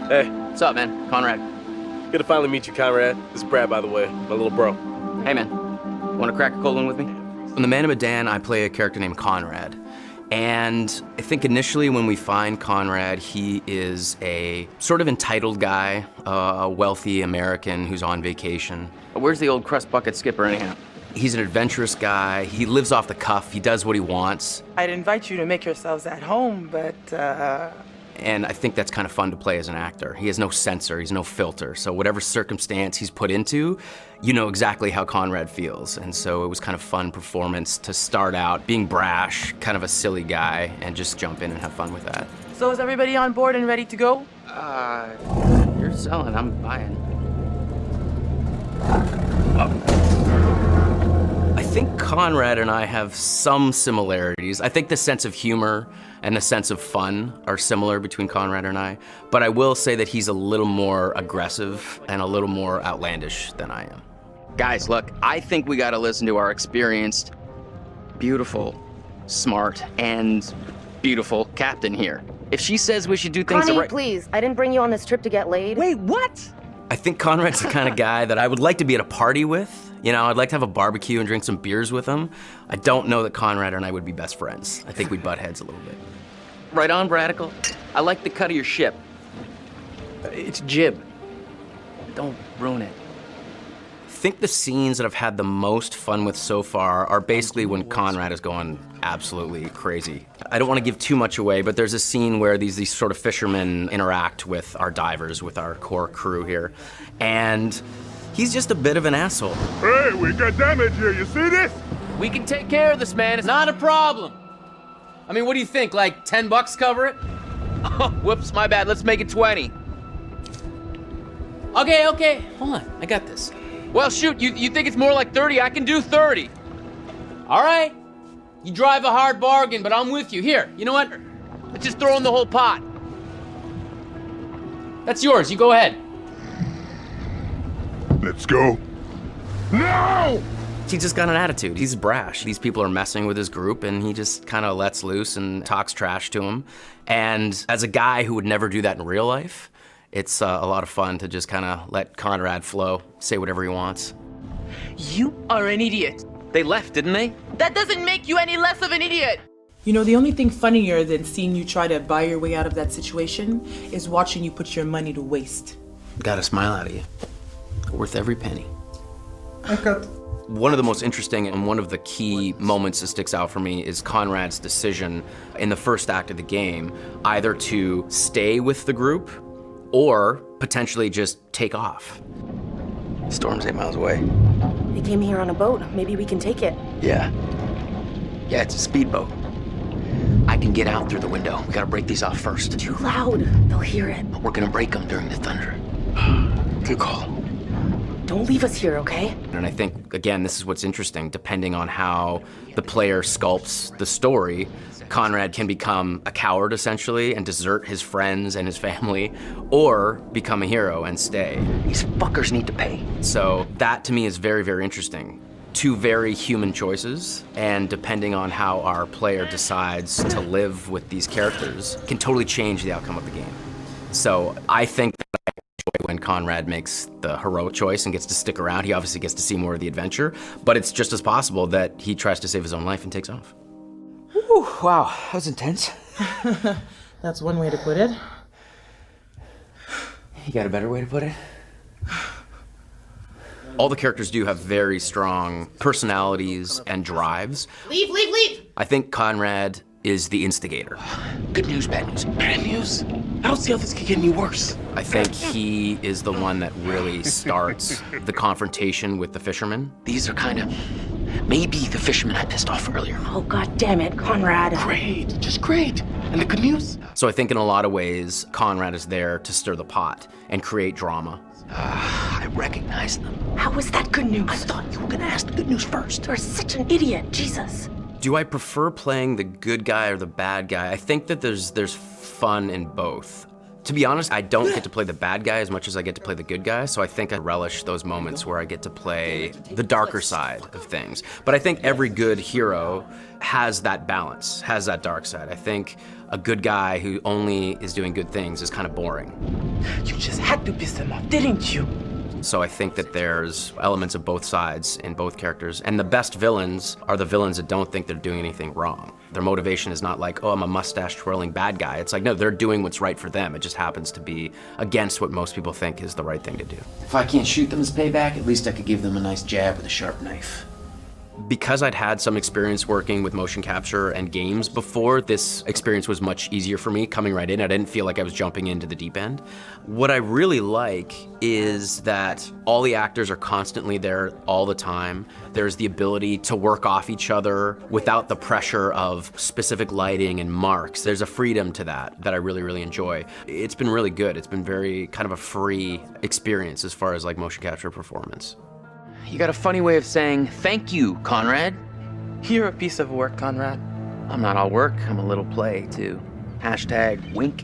Hey. What's up, man? Conrad. Good to finally meet you, Conrad. This is Brad, by the way, my little bro. Hey, man. Want to crack a cold one with me? In the Man of Medan, I play a character named Conrad. And I think initially when we find Conrad, he is a sort of entitled guy, a wealthy American who's on vacation. Where's the old crust bucket skipper anyhow? He's an adventurous guy. He lives off the cuff. He does what he wants. I'd invite you to make yourselves at home, but And I think that's kind of fun to play as an actor. He has no censor, he's no filter. So whatever circumstance he's put into, you know exactly how Conrad feels. And so it was kind of fun performance to start out being brash, kind of a silly guy, and just jump in and have fun with that. So is everybody on board and ready to go? You're selling, I'm buying. I think Conrad and I have some similarities. I think the sense of humor and the sense of fun are similar between Conrad and I, but I will say that he's a little more aggressive and a little more outlandish than I am. Guys, look, I think we gotta listen to our experienced, beautiful, smart, and beautiful captain here. If she says we should do things Connie, the right- please, I didn't bring you on this trip to get laid. Wait, what? I think Conrad's the kind of guy that I would like to be at a party with. You know, I'd like to have a barbecue and drink some beers with him. I don't know that Conrad and I would be best friends. I think we'd butt heads a little bit. Right on, Bradical. I like the cut of your ship. It's jib. Don't ruin it. I think the scenes that I've had the most fun with so far are basically when Conrad is going absolutely crazy. I don't want to give too much away, but there's a scene where these sort of fishermen interact with our divers, with our core crew here, and he's just a bit of an asshole. Hey, we got damage here, you see this? We can take care of this, man. It's not a problem. I mean, what do you think, like $10 cover it? Oh, whoops, my bad. Let's make it 20. Okay. Hold on, I got this. Well, shoot, you think it's more like 30? I can do 30. All right. You drive a hard bargain, but I'm with you. Here, you know what? Let's just throw in the whole pot. That's yours. You go ahead. Let's go. No! He's just got an attitude. He's brash. These people are messing with his group, and he just kind of lets loose and talks trash to them. And as a guy who would never do that in real life, it's a lot of fun to just kind of let Conrad flow, say whatever he wants. You are an idiot. They left, didn't they? That doesn't make you any less of an idiot. You know, the only thing funnier than seeing you try to buy your way out of that situation is watching you put your money to waste. Got a smile out of you. Worth every penny. I got... One of the most interesting and one of the key moments that sticks out for me is Conrad's decision in the first act of the game, either to stay with the group or potentially just take off. Storm's 8 miles away. They came here on a boat. Maybe we can take it. Yeah, it's a speedboat. I can get out through the window. We gotta break these off first. Too loud. They'll hear it. We're gonna break them during the thunder. Good call. Don't leave us here, okay? And I think, again, this is what's interesting. Depending on how the player sculpts the story, Conrad can become a coward, essentially, and desert his friends and his family, or become a hero and stay. These fuckers need to pay. So that, to me, is very, very interesting. Two very human choices, and depending on how our player decides to live with these characters, can totally change the outcome of the game. So I think that when Conrad makes the heroic choice and gets to stick around, he obviously gets to see more of the adventure, but it's just as possible that he tries to save his own life and takes off. Whew, wow, that was intense. That's one way to put it. You got a better way to put it? All the characters do have very strong personalities and drives. Leave! I think Conrad is the instigator. Good news, bad news. Bad news? I don't see how this could get any worse. I think he is the one that really starts the confrontation with the fishermen. These are kind of maybe the fishermen I pissed off earlier. Oh, God damn it, Conrad. Great, just great. And the good news? So I think in a lot of ways, Conrad is there to stir the pot and create drama. I recognize them. How was that good news? I thought you were gonna ask the good news first. You're such an idiot, Jesus. Do I prefer playing the good guy or the bad guy? I think that there's fun in both. To be honest, I don't get to play the bad guy as much as I get to play the good guy, so I think I relish those moments where I get to play the darker side of things. But I think every good hero has that balance, has that dark side. I think a good guy who only is doing good things is kind of boring. You just had to piss them off, didn't you? So I think that there's elements of both sides in both characters. And the best villains are the villains that don't think they're doing anything wrong. Their motivation is not like, oh, I'm a mustache-twirling bad guy. It's like, no, they're doing what's right for them. It just happens to be against what most people think is the right thing to do. If I can't shoot them as payback, at least I could give them a nice jab with a sharp knife. Because I'd had some experience working with motion capture and games before, this experience was much easier for me coming right in. I didn't feel like I was jumping into the deep end. What I really like is that all the actors are constantly there all the time. There's the ability to work off each other without the pressure of specific lighting and marks. There's a freedom to that I really, really enjoy. It's been really good. It's been very kind of a free experience as far as like motion capture performance. You got a funny way of saying thank you, Conrad. You're a piece of work, Conrad. I'm not all work, I'm a little play, too. #wink.